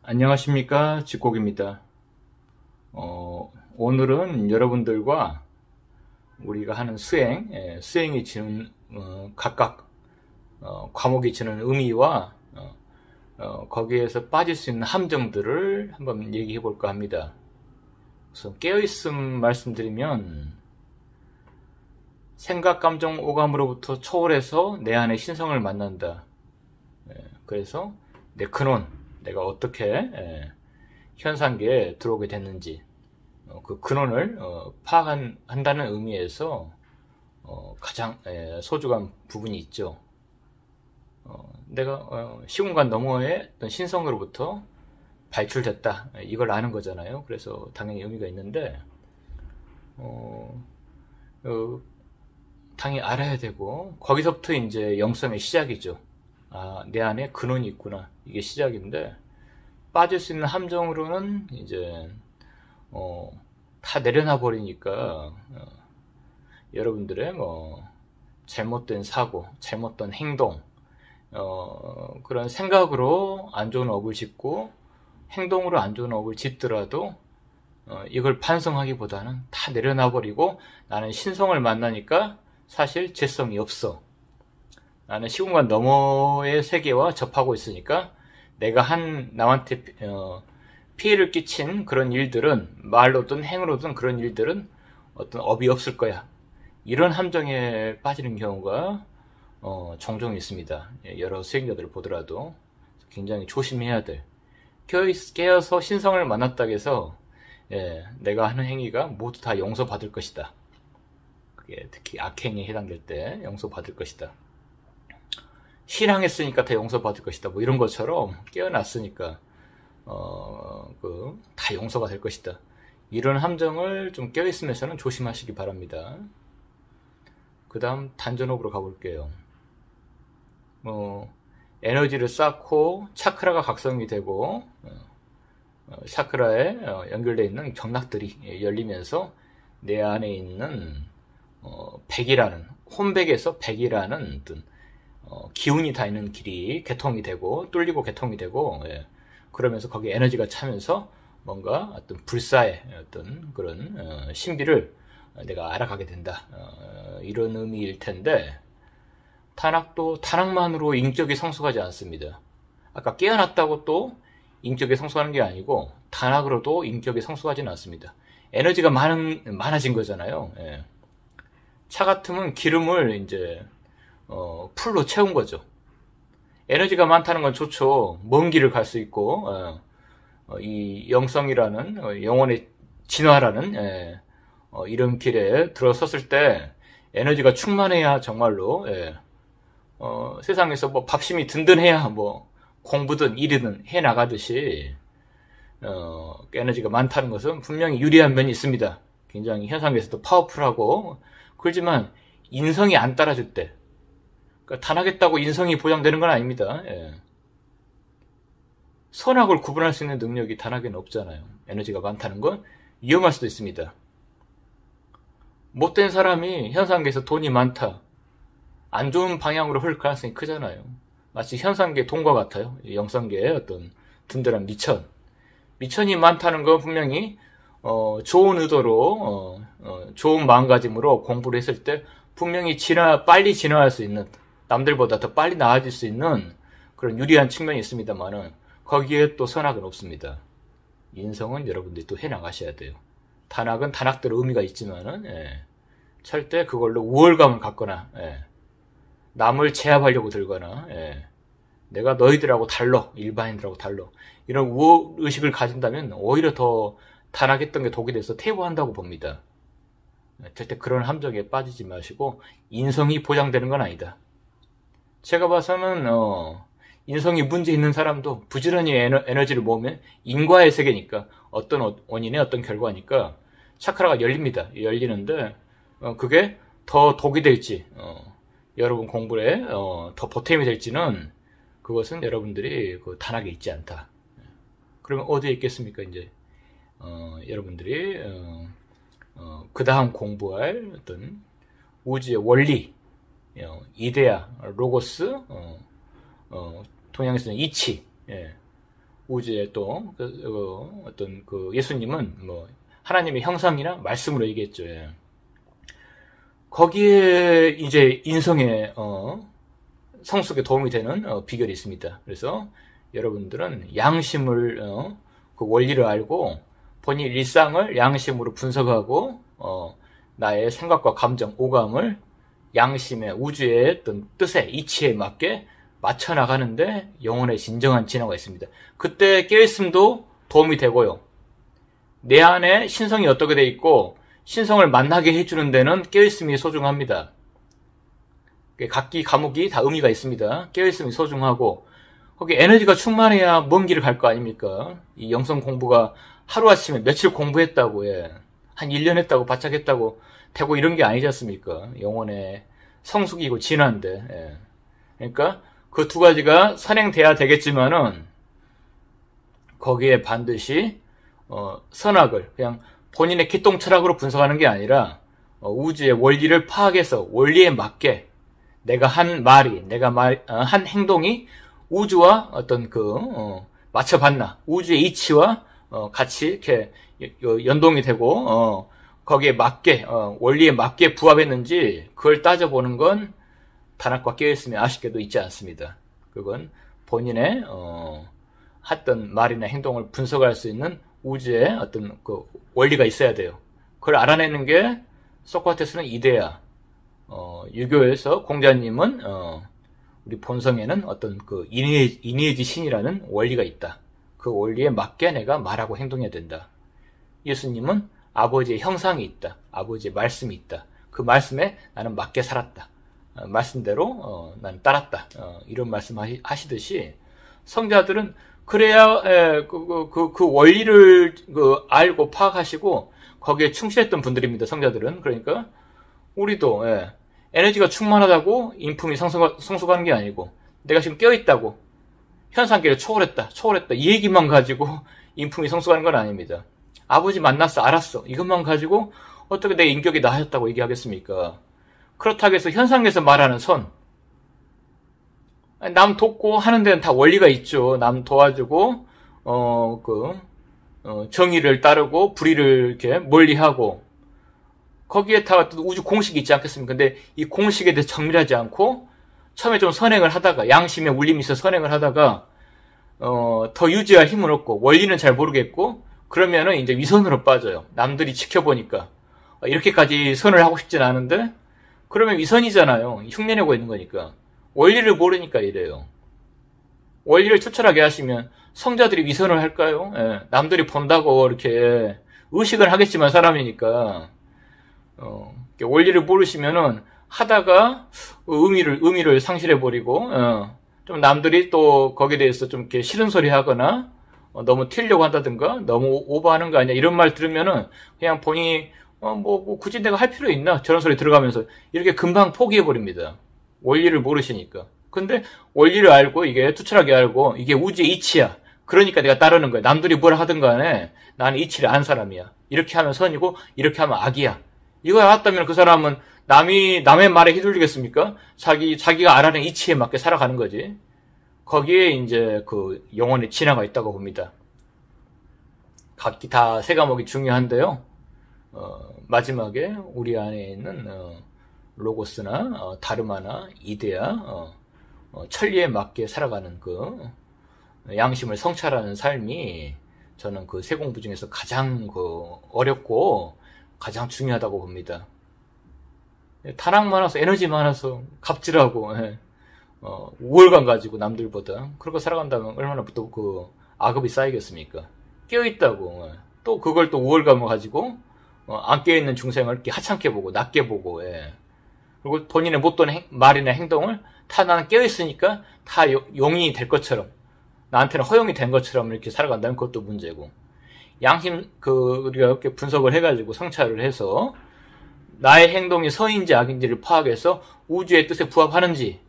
안녕하십니까, 직곡입니다. 오늘은 여러분들과 우리가 하는 수행이 지는 각각 과목이 지는 의미와 거기에서 빠질 수 있는 함정들을 한번 얘기해 볼까 합니다. 우선 깨어있음 말씀드리면, 생각, 감정, 오감으로부터 초월해서 내 안의 신성을 만난다. 그래서 내 근원, 내가 어떻게 현상계에 들어오게 됐는지, 그 근원을 파악한다는 의미에서 가장 소중한 부분이 있죠. 내가 시공간 너머의 어떤 신성으로부터 발출됐다, 이걸 아는 거잖아요. 그래서 당연히 의미가 있는데, 당연히 알아야 되고, 거기서부터 이제 영성의 시작이죠. 내 안에 근원이 있구나, 이게 시작인데, 빠질 수 있는 함정으로는 이제 다 내려놔 버리니까 여러분들의 잘못된 사고, 잘못된 행동, 그런 생각으로 안 좋은 업을 짓고 행동으로 안 좋은 업을 짓더라도 이걸 반성하기보다는 다 내려놔 버리고, 나는 신성을 만나니까 사실 죄성이 없어. 나는 시공간 너머의 세계와 접하고 있으니까 내가 남한테 피해를 끼친 그런 일들은, 말로든 행으로든 그런 일들은 어떤 업이 없을 거야. 이런 함정에 빠지는 경우가 종종 있습니다. 여러 수행자들을 보더라도 굉장히 조심해야 될, 깨어서 신성을 만났다고 해서 내가 하는 행위가 모두 다 용서받을 것이다. 그게 특히 악행에 해당될 때 용서받을 것이다. 신앙했으니까 다 용서받을 것이다, 뭐 이런 것처럼 깨어났으니까 다 용서가 될 것이다. 이런 함정을 좀 껴있으면서는 조심하시기 바랍니다. 그 다음 단전업으로 가볼게요. 에너지를 쌓고 차크라가 각성이 되고, 차크라에 연결되어 있는 경락들이 열리면서 내 안에 있는 백이라는, 혼백에서 백이라는 어떤 기운이 닿는 길이 개통이 되고, 뚫리고 개통이 되고, 그러면서 거기에 에너지가 차면서 뭔가 어떤 불사의 어떤 그런 신비를 내가 알아가게 된다, 이런 의미일 텐데, 탄학도 탄학만으로 인격이 성숙하지 않습니다. 아까 깨어났다고 또 인격이 성숙하는 게 아니고, 탄학으로도 인격이 성숙하지는 않습니다. 에너지가 많아진 거잖아요. 차 같으면 기름을 이제 풀로 채운 거죠. 에너지가 많다는 건 좋죠. 먼 길을 갈 수 있고, 이 영성이라는, 영혼의 진화라는 이런 길에 들어섰을 때 에너지가 충만해야 정말로 세상에서 뭐 밥심이 든든해야 뭐 공부든 일이든 해 나가듯이 에너지가 많다는 것은 분명히 유리한 면이 있습니다. 굉장히 현상에서도 파워풀하고, 그렇지만 인성이 안 따라줄 때, 탄하겠다고 인성이 보장되는 건 아닙니다. 선악을 구분할 수 있는 능력이 탄하게는 없잖아요. 에너지가 많다는 건 위험할 수도 있습니다. 못된 사람이 현상계에서 돈이 많다, 안 좋은 방향으로 흐를 가능성이 크잖아요. 마치 현상계 돈과 같아요. 영상계의 어떤 든든한 미천이 많다는 건 분명히 좋은 의도로 좋은 마음가짐으로 공부를 했을 때 분명히 빨리 진화할 수 있는, 남들보다 더 빨리 나아질 수 있는 그런 유리한 측면이 있습니다만은, 거기에 또 선악은 없습니다. 인성은 여러분들이 또 해나가셔야 돼요. 탄악은 탄악대로 의미가 있지만은 절대 그걸로 우월감을 갖거나 남을 제압하려고 들거나 내가 너희들하고 달러, 일반인들하고 달러, 이런 우월의식을 가진다면 오히려 더 탄악했던 게 독이 돼서 퇴보한다고 봅니다. 절대 그런 함정에 빠지지 마시고, 인성이 보장되는 건 아니다. 제가 봐서는 인성이 문제 있는 사람도 부지런히 에너지를 모으면, 인과의 세계니까 어떤 원인의 어떤 결과니까 차크라가 열립니다. 열리는데 그게 더 독이 될지, 여러분 공부에 더 보탬이 될지는, 그것은 여러분들이 그 단학에 있지 않다. 그러면 어디에 있겠습니까? 이제 여러분들이 그 다음 공부할 어떤 우주의 원리, 이데아, 로고스, 동양에서는 이치, 우주에 또 어떤 그 예수님은 뭐 하나님의 형상이나 말씀으로 얘기했죠. 예. 거기에 이제 인성의 성숙에 도움이 되는 비결이 있습니다. 그래서 여러분들은 양심을 그 원리를 알고 본인 일상을 양심으로 분석하고 나의 생각과 감정, 오감을 양심의 우주의 어떤 뜻에 이치에 맞게 맞춰 나가는데 영혼의 진정한 진화가 있습니다. 그때 깨어있음도 도움이 되고요. 내 안에 신성이 어떻게 돼 있고 신성을 만나게 해주는 데는 깨어있음이 소중합니다. 각기 과목이 다 의미가 있습니다. 깨어있음이 소중하고 거기 에너지가 충만해야 먼 길을 갈 거 아닙니까? 이 영성 공부가 하루아침에 며칠 공부했다고 한 1년 했다고 바짝 했다고 되고 이런 게 아니지 않습니까? 영혼의 성숙이고 진화인데 그러니까 그 두 가지가 선행돼야 되겠지만은 거기에 반드시 선악을 그냥 본인의 기똥 철학으로 분석하는 게 아니라 우주의 원리를 파악해서 원리에 맞게 내가 한 말이 한 행동이 우주와 어떤 맞춰봤나 우주의 이치와 같이 이렇게 연동이 되고 거기에 맞게 원리에 맞게 부합했는지 그걸 따져보는 건 단학과 깨어있음이 아쉽게도 있지 않습니다. 그건 본인의 했던 말이나 행동을 분석할 수 있는 우주의 어떤 그 원리가 있어야 돼요. 그걸 알아내는 게 소크라테스는 이데아, 유교에서 공자님은 우리 본성에는 어떤 그 이니에지 신이라는 원리가 있다. 그 원리에 맞게 내가 말하고 행동해야 된다. 예수님은 아버지의 형상이 있다. 아버지의 말씀이 있다. 그 말씀에 나는 맞게 살았다. 말씀대로 나는 따랐다. 이런 말씀 하시듯이 성자들은 그래야 그 원리를 알고 파악하시고 거기에 충실했던 분들입니다. 성자들은. 그러니까 우리도 에너지가 충만하다고 인품이 성숙하는 게 아니고 내가 지금 깨어있다고 현상계를 초월했다 이 얘기만 가지고 인품이 성숙하는 건 아닙니다. 아버지 만났어 알았어 이것만 가지고 어떻게 내 인격이 나아졌다고 얘기하겠습니까? 그렇다고 해서 현상에서 말하는 선 남 돕고 하는 데는 다 원리가 있죠. 남 도와주고 정의를 따르고 불의를 이렇게 멀리하고 거기에 다 우주 공식이 있지 않겠습니까? 근데 이 공식에 대해서 정밀하지 않고 처음에 좀 선행을 하다가 양심의 울림이 있어 선행을 하다가 더 유지할 힘은 없고 원리는 잘 모르겠고 그러면은 이제 위선으로 빠져요. 남들이 지켜보니까 이렇게까지 선을 하고 싶진 않은데 그러면 위선이잖아요. 흉내내고 있는 거니까. 원리를 모르니까 이래요. 원리를 투철하게 하시면 성자들이 위선을 할까요? 남들이 본다고 이렇게 의식을 하겠지만 사람이니까 원리를 모르시면은 하다가 의미를 상실해버리고 좀 남들이 또 거기에 대해서 좀 이렇게 싫은 소리 하거나 너무 튀려고 한다든가 너무 오버하는 거 아니야 이런 말 들으면은 그냥 본인이 뭐 굳이 내가 할 필요 있나 저런 소리 들어가면서 이렇게 금방 포기해버립니다. 원리를 모르시니까. 근데 원리를 알고 이게 투철하게 알고 이게 우주의 이치야. 그러니까 내가 따르는 거야. 남들이 뭘 하든 간에 나는 이치를 아는 사람이야. 이렇게 하면 선이고 이렇게 하면 악이야. 이걸 알았다면 그 사람은 남의 말에 휘둘리겠습니까? 자기가 알아낸 이치에 맞게 살아가는 거지. 거기에 이제 그 영혼의 진화가 있다고 봅니다. 각기 다 세 과목이 중요한데요. 마지막에 우리 안에 있는 로고스나 다르마나 이데아 천리에 맞게 살아가는 그 양심을 성찰하는 삶이 저는 그 세 공부 중에서 가장 어렵고 가장 중요하다고 봅니다. 타락 많아서 에너지 많아서 갑질하고 우월감 가지고 남들보다 그렇게 살아간다면 얼마나 또 그 악업이 쌓이겠습니까? 깨어있다고 또 그걸 또 우월감을 가지고 안 깨어있는 중생을 이렇게 하찮게 보고 낮게 보고 그리고 본인의 못된 말이나 행동을 다 나는 깨어있으니까 다 용이 될 것처럼 나한테는 허용이 된 것처럼 이렇게 살아간다면 그것도 문제고 양심 우리가 이렇게 분석을 해가지고 성찰을 해서 나의 행동이 선인지 악인지를 파악해서 우주의 뜻에 부합하는지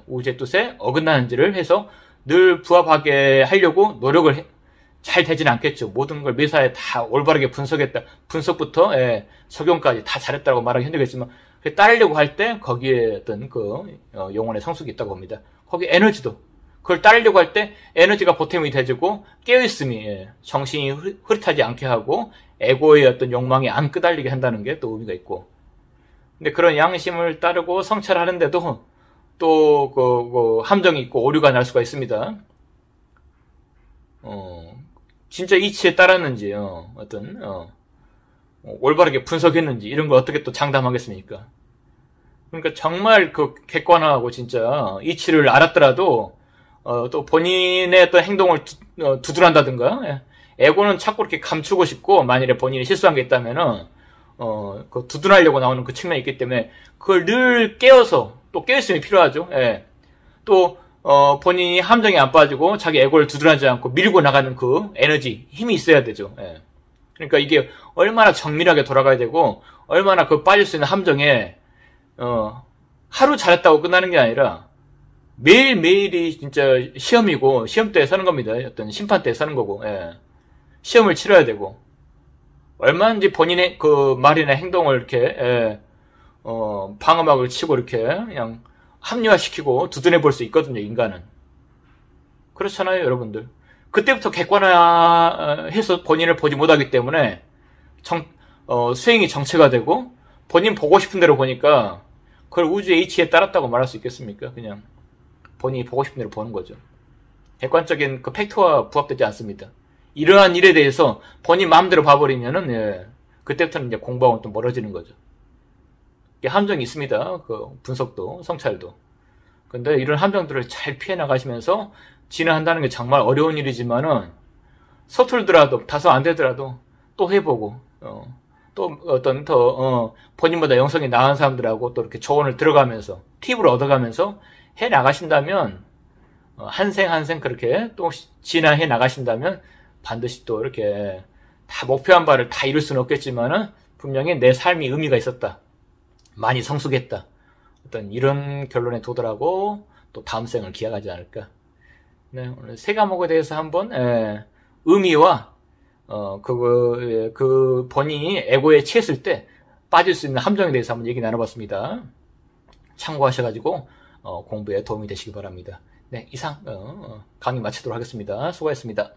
우주의 뜻에 어긋나는지를 해서 늘 부합하게 하려고 노력을 잘 되진 않겠죠. 모든 걸 매사에 다 올바르게 분석했다. 분석부터 적용까지 다 잘했다고 말하기 힘들겠지만 따르려고 할 때 거기에 어떤 영혼의 성숙이 있다고 봅니다. 거기 에너지도 그걸 따르려고 할 때 에너지가 보탬이 돼주고 깨어있음이 정신이 흐릿하지 않게 하고 에고의 어떤 욕망이 안 끄달리게 한다는 게 또 의미가 있고. 근데 그런 양심을 따르고 성찰하는데도 또 함정이 있고 오류가 날 수가 있습니다. 진짜 이치에 따랐는지 올바르게 분석했는지 이런 걸 어떻게 또 장담하겠습니까? 그러니까 정말 그 객관화하고 진짜 이치를 알았더라도 또 본인의 어떤 행동을 두둔한다든가, 에고는 자꾸 이렇게 감추고 싶고, 만일에 본인이 실수한 게 있다면은 그 두둔하려고 나오는 그 측면이 있기 때문에 그걸 늘 깨어서, 또 깨어있음이 필요하죠. 예. 또 본인이 함정에 안 빠지고 자기 에고를 두둔하지 않고 밀고 나가는 그 에너지, 힘이 있어야 되죠. 예. 그러니까 이게 얼마나 정밀하게 돌아가야 되고, 얼마나 그 빠질 수 있는 함정에 하루 잘했다고 끝나는 게 아니라 매일매일이 진짜 시험이고, 시험대에 서는 겁니다. 어떤 심판대에 서는 거고, 예. 시험을 치러야 되고, 얼마든지 본인의 그 말이나 행동을 이렇게, 방어막을 치고 이렇게 그냥 합리화시키고 두둔해 볼 수 있거든요, 인간은. 그렇잖아요, 여러분들. 그때부터 객관화해서 본인을 보지 못하기 때문에 수행이 정체가 되고, 본인 보고 싶은 대로 보니까 그걸 우주의 이치에 따랐다고 말할 수 있겠습니까? 그냥 본인이 보고 싶은 대로 보는 거죠. 객관적인 그 팩트와 부합되지 않습니다. 이러한 일에 대해서 본인 마음대로 봐버리면은, 그때부터는 이제 공부하고는 또 멀어지는 거죠. 이게 함정이 있습니다. 그 분석도, 성찰도. 근데 이런 함정들을 잘 피해 나가시면서 진화한다는 게 정말 어려운 일이지만은, 서툴더라도, 다소 안 되더라도 또 해보고, 또 어떤 본인보다 영성이 나은 사람들하고 또 이렇게 조언을 들어가면서, 팁을 얻어가면서 해 나가신다면, 한 생 한 생 그렇게 또 진화해 나가신다면, 반드시 또 이렇게 다 목표한 바를 다 이룰 수는 없겠지만은, 분명히 내 삶이 의미가 있었다. 많이 성숙했다. 어떤 이런 결론에 도달하고, 또 다음 생을 기약하지 않을까. 네, 오늘 세 과목에 대해서 한번, 의미와, 그 본인이 에고에 취했을 때 빠질 수 있는 함정에 대해서 한번 얘기 나눠봤습니다. 참고하셔가지고, 공부에 도움이 되시기 바랍니다. 네, 이상, 강의 마치도록 하겠습니다. 수고하셨습니다.